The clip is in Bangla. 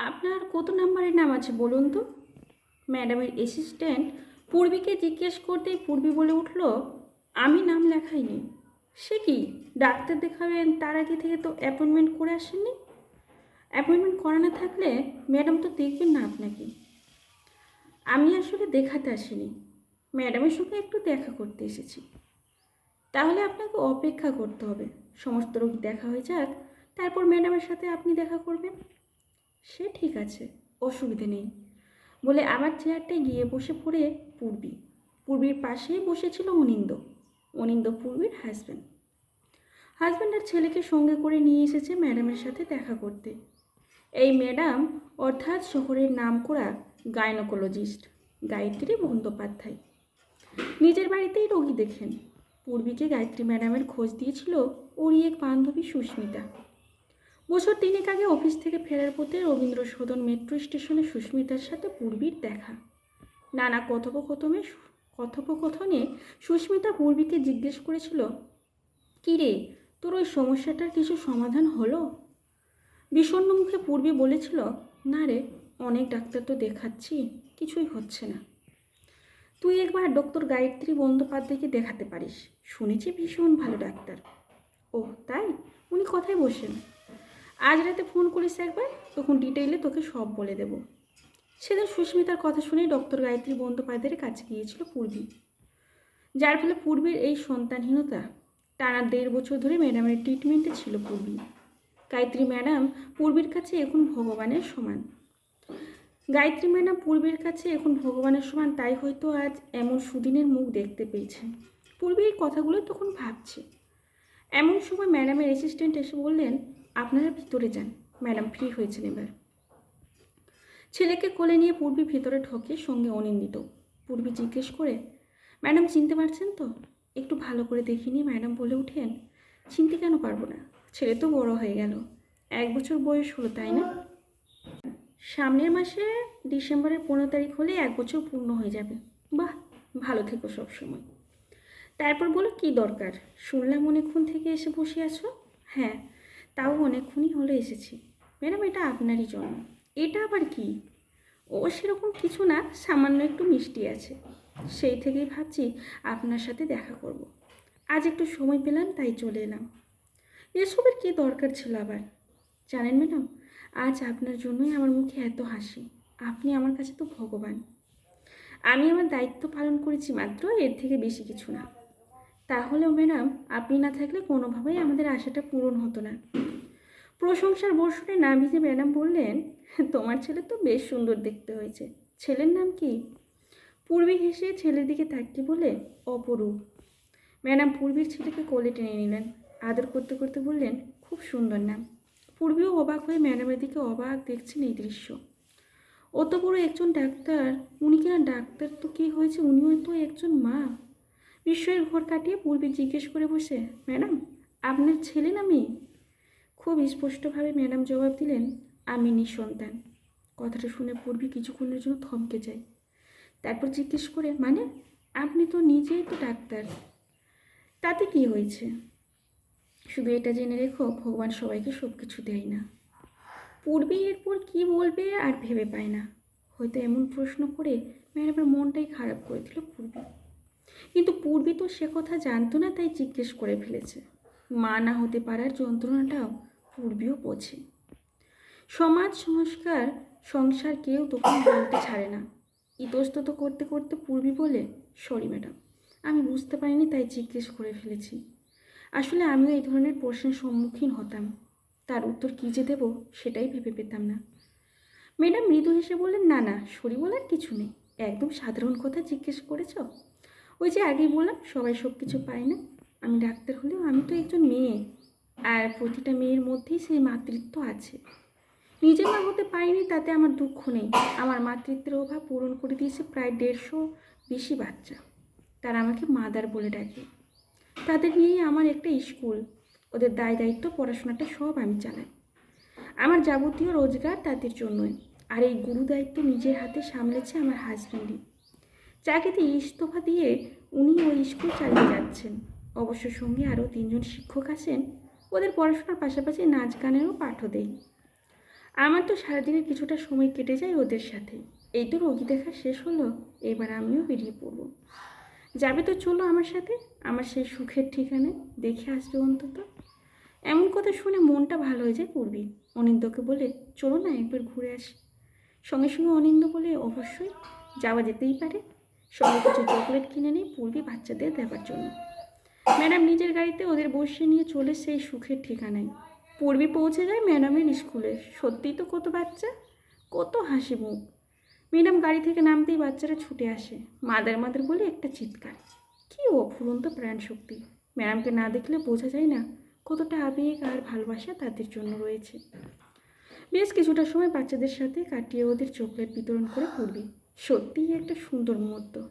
আপনার কত নাম্বারের নাম আছে বলুন তো? ম্যাডামের অ্যাসিস্ট্যান্ট পূর্বীকে জিজ্ঞেস করতেই পূর্বী বলে উঠল, আমি নাম লেখাইনি। সে কি, ডাক্তার দেখাবেন তার আগে থেকে তো অ্যাপয়েন্টমেন্ট করে আসেননি? অ্যাপয়েন্টমেন্ট করা না থাকলে ম্যাডাম তো দেখবেন না আপনাকে। আমি আসলে দেখাতে আসিনি, ম্যাডামের সঙ্গে একটু দেখা করতে এসেছি। তাহলে আপনাকে অপেক্ষা করতে হবে, সমস্ত রোগী দেখা হয়ে যাক, তারপর ম্যাডামের সাথে আপনি দেখা করবেন। সে ঠিক আছে, অসুবিধে নেই বলে আমার চেয়ারটায় গিয়ে বসে পড়ে পূর্বী। পূর্বীর পাশেই বসেছিল অনিন্দ। অনিন্দ পূর্বীর হাজব্যান্ডের ছেলেকে সঙ্গে করে নিয়ে এসেছে ম্যাডামের সাথে দেখা করতে। এই ম্যাডাম অর্থাৎ শহরের নামকরা গাইনোকোলজিস্ট গায়ত্রী বন্দ্যোপাধ্যায়। নিজের বাড়িতেই রোগী দেখেন। পূর্বীকে গায়ত্রী ম্যাডামের খোঁজ দিয়েছিল ওরই এক বান্ধবী সুস্মিতা। বছর 3 আগে অফিস থেকে ফেরার পথে রবীন্দ্র সদন মেট্রো স্টেশনে সুস্মিতার সাথে পূর্বীর দেখা। নানা কথোপকথনে সুস্মিতা পূর্বীকে জিজ্ঞেস করেছিল, কী রে, তোর ওই সমস্যাটার কিছু সমাধান হলো? বিষণ্ণ মুখে পূর্বী বলেছিল, না রে, অনেক ডাক্তার তো দেখাচ্ছি, কিছুই হচ্ছে না। তুই একবার ডক্টর গায়ত্রী বন্দ্যোপাধ্যায়কে দেখাতে পারিস, শুনেছি ভীষণ ভালো ডাক্তার। ও তাই? উনি কোথায় বসেন? আজ রাতে ফোন করিস একবার, তখন ডিটেইলে তোকে সব বলে দেব। সেদিন সুস্মিতার কথা শুনে ডক্টর গায়ত্রী বন্দ্যোপাধ্যায়ের কাছে গিয়েছিল পূর্বী, যার ফলে পূর্বীর এই সন্তানহীনতা। টানা 1.5 বছর ধরে ম্যাডামের ট্রিটমেন্টে ছিল পূর্বী। গায়ত্রী ম্যাডাম পূর্বীর কাছে এখন ভগবানের সমান। তাই হয়তো আজ এমন সুদিনের মুখ দেখতে পেয়েছে। পূর্বী এই কথাগুলো তখন ভাবছে। এমন সময় ম্যাডামের অ্যাসিস্ট্যান্ট এসে বললেন, আপনারা ভিতরে যান, ম্যাডাম ফ্রি হয়েছেন এবার। ছেলেকে কোলে নিয়ে পূর্বী ভিতরে ঢোকে, সঙ্গে অনিন্দিত। পূর্বী জিজ্ঞেস করে, ম্যাডাম চিনতে পারছেন তো? একটু ভালো করে দেখিনি। ম্যাডাম বলে উঠেন, চিনতে কেন পারবো না, ছেলে তো বড় হয়ে গেল, 1 বছর বয়স হলো, তাই না? সামনের মাসে ডিসেম্বরের 15 তারিখ হলে 1 বছর পূর্ণ হয়ে যাবে। বাহ, ভালো থেকো সবসময়। তারপর বলো, কী দরকার? শুনলাম অনেকক্ষণ থেকে এসে বসে আছো। হ্যাঁ, তাও অনেকক্ষণই হলো এসেছি। ম্যাডাম, এটা আপনারই জন্য। এটা আবার কি? ও সেরকম কিছু না, সামান্য একটু মিষ্টি আছে। সেই থেকেই ভাবছি আপনার সাথে দেখা করব। আজ একটু সময় পেলাম তাই চলে এলাম। এসবের কী দরকার ছিল আবার? জানেন ম্যাডাম, আজ আপনার জন্যই আমার মুখে এত হাসি। আপনি আমার কাছে তো ভগবান। আমি আমার দায়িত্ব পালন করেছি মাত্র, এর থেকে বেশি কিছু না। তাহলেও ম্যাডাম, আপনি না থাকলে কোনোভাবেই আমাদের আশাটা পূরণ হতো না। প্রশংসার বর্ষণে না ভিজে ম্যাডাম বললেন, তোমার ছেলে তো বেশ সুন্দর দেখতে হয়েছে। ছেলের নাম কি? পূর্বী হেসে ছেলের দিকে তাকিয়ে বলে, অপরূপ। ম্যাডাম পূর্বীর ছেলেকে কোলে টেনে নিলেন, আদর করতে করতে বললেন, খুব সুন্দর নাম। পূর্বীও অবাক হয়ে ম্যাডামের দিকে অবাক দেখছেন এই দৃশ্য। অত বড় একজন ডাক্তার, উনি কিনা ডাক্তার তো কী হয়েছে, উনিও তো একজন মা। বিস্ময়ের ঘর কাটিয়ে পূর্বী জিজ্ঞেস করে বসে, ম্যাডাম, আপনার ছেলে না মেয়ে? খুব স্পষ্টভাবে ম্যাডাম জবাব দিলেন, আমি নিঃসন্তান। কথাটা শুনে পূর্বী কিছুক্ষণের জন্য থমকে যায়। তারপর জিজ্ঞেস করে, মানে? আপনি তো নিজেই তো ডাক্তার। তাতে কি হয়েছে? শুধু এটা জেনে রেখো, ভগবান সবাইকে সব কিছু দেয় না। পূর্বী এরপর কী বলবে আর ভেবে পায় না। হয়তো এমন প্রশ্ন করে ম্যাডামের মনটাই খারাপ করে দিল পূর্বী। কিন্তু পূর্বী তো সে কথা জানতো না, তাই জিজ্ঞেস করে ফেলেছে। মা না হতে পারার যন্ত্রণাটাও পূর্বীও বোঝে। সমাজ সংস্কার সংসার কেউ তখন বলতে ছাড়ে না। ইতস্তত করতে করতে পূর্বী বলে, সরি ম্যাডাম, আমি বুঝতে পারিনি তাই জিজ্ঞেস করে ফেলেছি। আসলে আমিও এই ধরনের প্রশ্নের সম্মুখীন হতাম, তার উত্তর কী যে দেব সেটাই ভেবে পেতাম না। ম্যাডাম মৃদু হেসে বললেন, না না, সরি বলার কিছু নেই, একদম সাধারণ কথা জিজ্ঞেস করেছ। ওই যে আগেই বললাম, সবাই সব কিছু পায় না। আমি ডাক্তার হলেও আমি তো একজন মেয়ে, আর প্রতিটা মেয়ের মধ্যেই সেই মাতৃত্ব আছে। নিজে মা হতে পারিনি তাতে আমার দুঃখ নেই। আমার মাতৃত্বের অভাব পূরণ করে দিয়েছে প্রায় 150 বেশি বাচ্চা। তারা আমাকে মাদার বলে ডাকে। তাদের নিয়েই আমার একটা স্কুল, ওদের দায় দায়িত্ব পড়াশোনাটা সব আমি চালাই। আমার যাবতীয় রোজগার তাদের জন্যই। আর এই গুরু দায়িত্ব নিজের হাতে সামলেছে আমার হাজব্যান্ডই। চাকরিতে ইস্তফা দিয়ে উনি ওই স্কুল চালিয়ে যাচ্ছেন। অবশ্য সঙ্গে আরও 3 জন শিক্ষক আছেন, ওদের পড়াশোনার পাশাপাশি নাচ গানেরও পাঠও দেয়। আমার তো সারাদিনের কিছুটা সময় কেটে যায় ওদের সাথে। এই তো রোগী দেখা শেষ হলো, এবার আমিও বেরিয়ে পড়ব। যাবে তো চলো আমার সাথে, আমার সেই সুখের ঠিকানায়, দেখে আসবে অন্তত। এমন কথা শুনে মনটা ভালো হয়ে যায় পূর্বী। অনিন্দকে বলে, চলো না একবার ঘুরে আসি। সঙ্গে সঙ্গে অনিন্দ বলে, অবশ্যই, যাওয়া যেতেই পারে। সঙ্গে কিছু চকলেট কিনে নিই পূর্বী বাচ্চাদের দেওয়ার জন্য। ম্যাডাম নিজের গাড়িতে ওদের বসিয়ে নিয়ে চলে সেই সুখের ঠিকানায়। পূর্বী পৌঁছে যায় ম্যাডামের স্কুলে। সত্যিই তো কত বাচ্চা, কত হাসি মুখ। ম্যাডাম গাড়ি থেকে নামতেই বাচ্চারা ছুটে আসে, মাদার মাদার বলে একটা চিৎকার। কী অফুরন্ত প্রাণশক্তি! ম্যাডামকে না দেখলে বোঝা যায় না কতটা আবেগ আর ভালোবাসা তাদের জন্য রয়েছে। বেশ কিছুটা সময় বাচ্চাদের সাথে কাটিয়ে ওদের চকলেট বিতরণ করে পূর্বী। সত্যিই একটা সুন্দর মুহূর্ত।